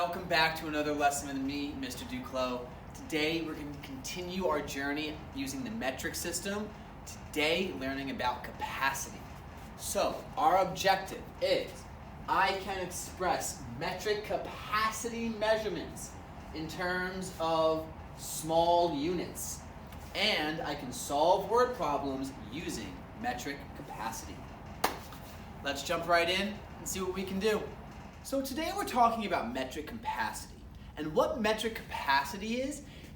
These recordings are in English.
Welcome back to another lesson with me, Mr. Duclos. Today we're going to continue our journey using the metric system. Today learning about capacity. So our objective is I can express metric capacity measurements in terms of small units. And I can solve word problems using metric capacity. Let's jump right in and see what we can do. So today we're talking about metric capacity. And what metric capacity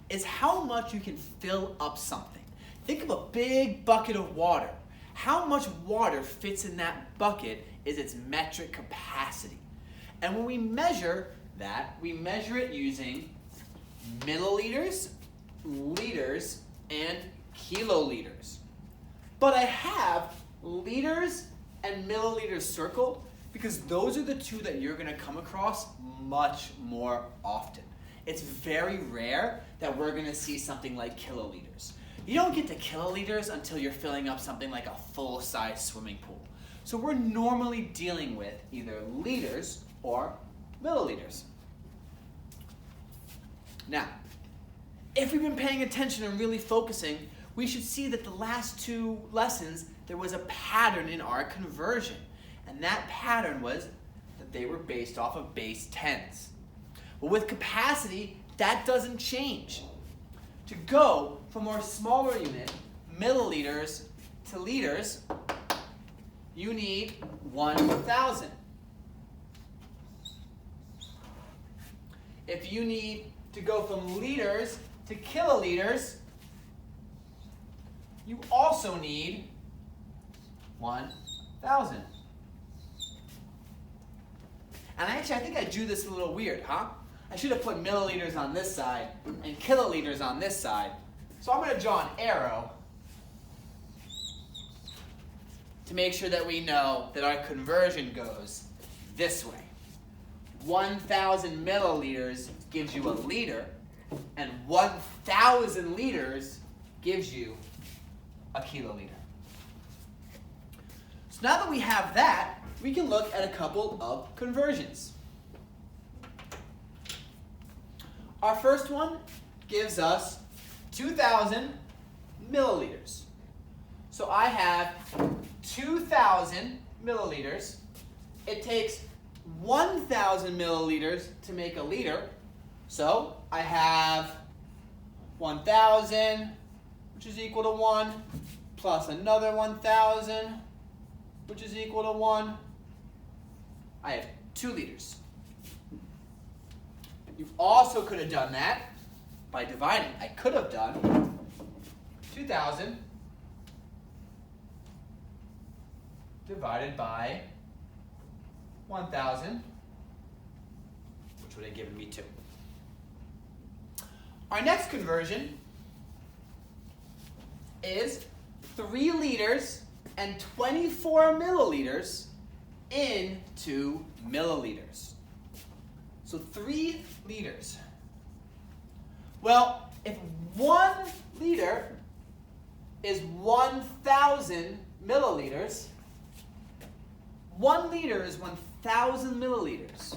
is how much you can fill up something. Think of a big bucket of water. How much water fits in that bucket is its metric capacity. And when we measure that, we measure it using milliliters, liters, and kiloliters. But I have liters and milliliters circled because those are the two that you're going to come across much more often. It's very rare that we're going to see something like kiloliters. You don't get to kiloliters until you're filling up something like a full-size swimming pool. So we're normally dealing with either liters or milliliters. Now, if we've been paying attention and really focusing, we should see that the last two lessons, there was a pattern in our conversion. And that pattern was that they were based off of base tens. Well, with capacity, that doesn't change. To go from our smaller unit, milliliters, to liters, you need 1,000. If you need to go from liters to kiloliters, you also need 1,000. And I think I drew this a little weird, huh? I should have put milliliters on this side and kiloliters on this side. So I'm going to draw an arrow to make sure that we know that our conversion goes this way. 1,000 milliliters gives you a liter, and 1,000 liters gives you a kiloliter. So now that we have that, we can look at a couple of conversions. Our first one gives us 2,000 milliliters. So I have 2,000 milliliters. It takes 1,000 milliliters to make a liter. So I have 1,000, which is equal to 1, plus another 1,000, which is equal to 1. I have 2 liters. You also could have done that by dividing. I could have done 2,000 divided by 1,000, which would have given me 2. Our next conversion is 3 liters and 24 milliliters into milliliters. So 3 liters. Well, if 1 liter is 1,000 milliliters, 1 liter is 1,000 milliliters.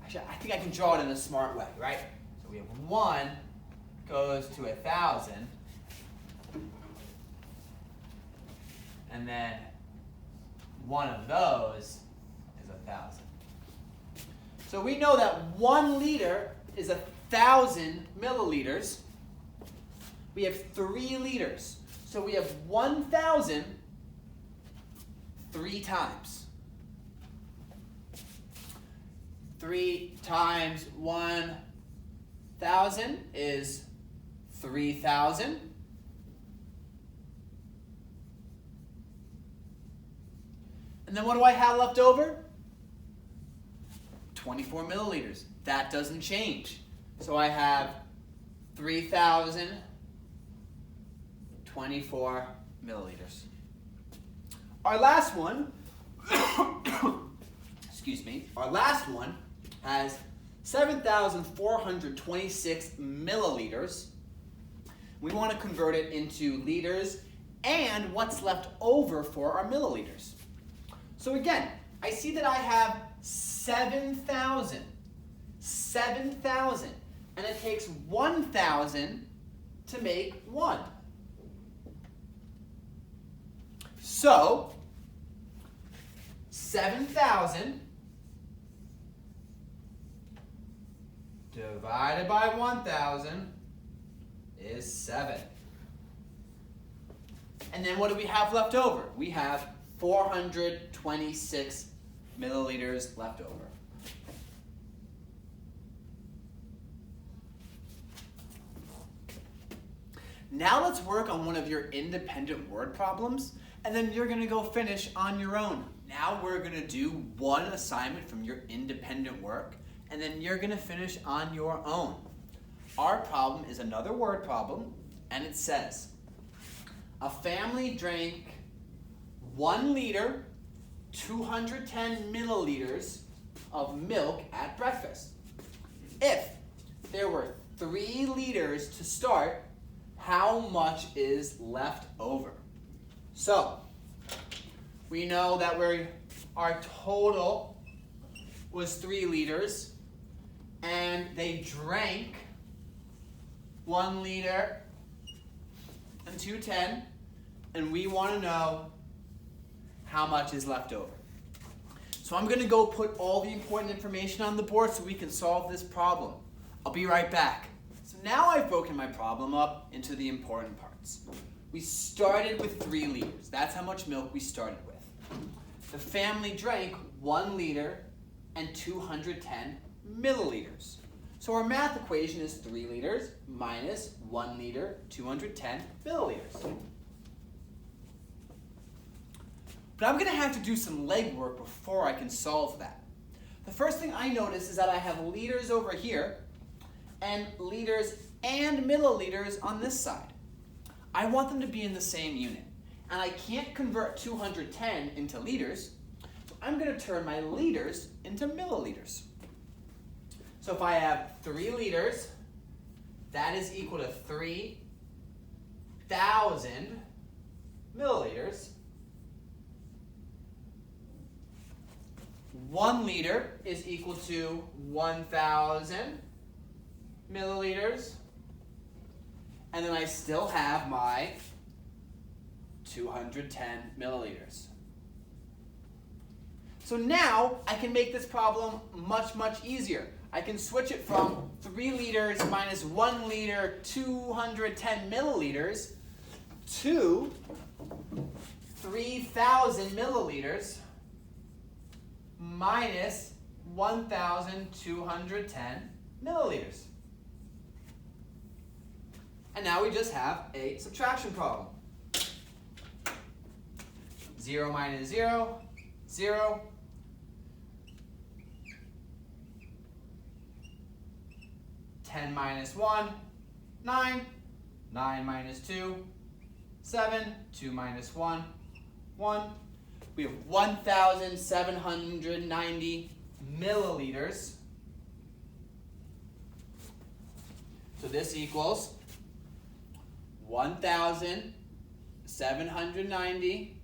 Actually, I think I can draw it in a smart way, right? So we have 1 goes to 1,000. And then one of those is 1,000. So we know that 1 liter is 1,000 milliliters. We have 3 liters. So we have 1,000 3 times. 3 times 1,000 is 3,000. And then what do I have left over? 24 milliliters. That doesn't change. So I have 3,024 milliliters. Our last one, excuse me, our last one has 7,426 milliliters. We want to convert it into liters and what's left over for our milliliters. So again, I see that I have 7,000. 7,000. And it takes 1,000 to make 1. So, 7,000 divided by 1,000 is 7. And then what do we have left over? We have 426 milliliters left over. Now let's work on one of your independent word problems, and then you're going to go finish on your own. Now we're going to do one assignment from your independent work, and then you're going to finish on your own. Our problem is another word problem, and it says, a family drank 1 liter, 210 milliliters of milk at breakfast. If there were 3 liters to start, how much is left over? So, we know that our total was 3 liters, and they drank 1 liter and 210, and we want to know how much is left over. So I'm going to go put all the important information on the board so we can solve this problem. I'll be right back. So now I've broken my problem up into the important parts. We started with 3 liters. That's how much milk we started with. The family drank 1 liter and 210 milliliters. So our math equation is 3 liters minus 1 liter, 210 milliliters. But I'm going to have to do some legwork before I can solve that. The first thing I notice is that I have liters over here and liters and milliliters on this side. I want them to be in the same unit. And I can't convert 210 into liters, so I'm going to turn my liters into milliliters. So if I have 3 liters, that is equal to 3,000 milliliters. 1 liter is equal to 1,000 milliliters. And then I still have my 210 milliliters. So now I can make this problem much, much easier. I can switch it from 3 liters minus 1 liter, 210 milliliters to 3,000 milliliters minus 1,210 milliliters. And now we just have a subtraction problem. 0 minus 0, 0. 10 minus 1, 9. 9 minus 2, 7. 2 minus 1, 1. We have 1,790 milliliters. So this equals 1,790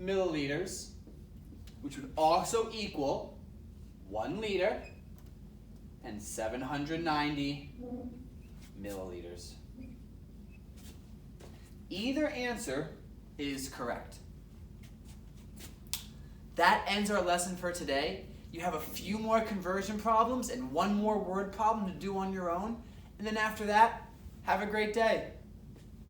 milliliters, which would also equal 1 liter and 790 milliliters. Either answer is correct. That ends our lesson for today. You have a few more conversion problems and 1 more word problem to do on your own. And then after that, have a great day.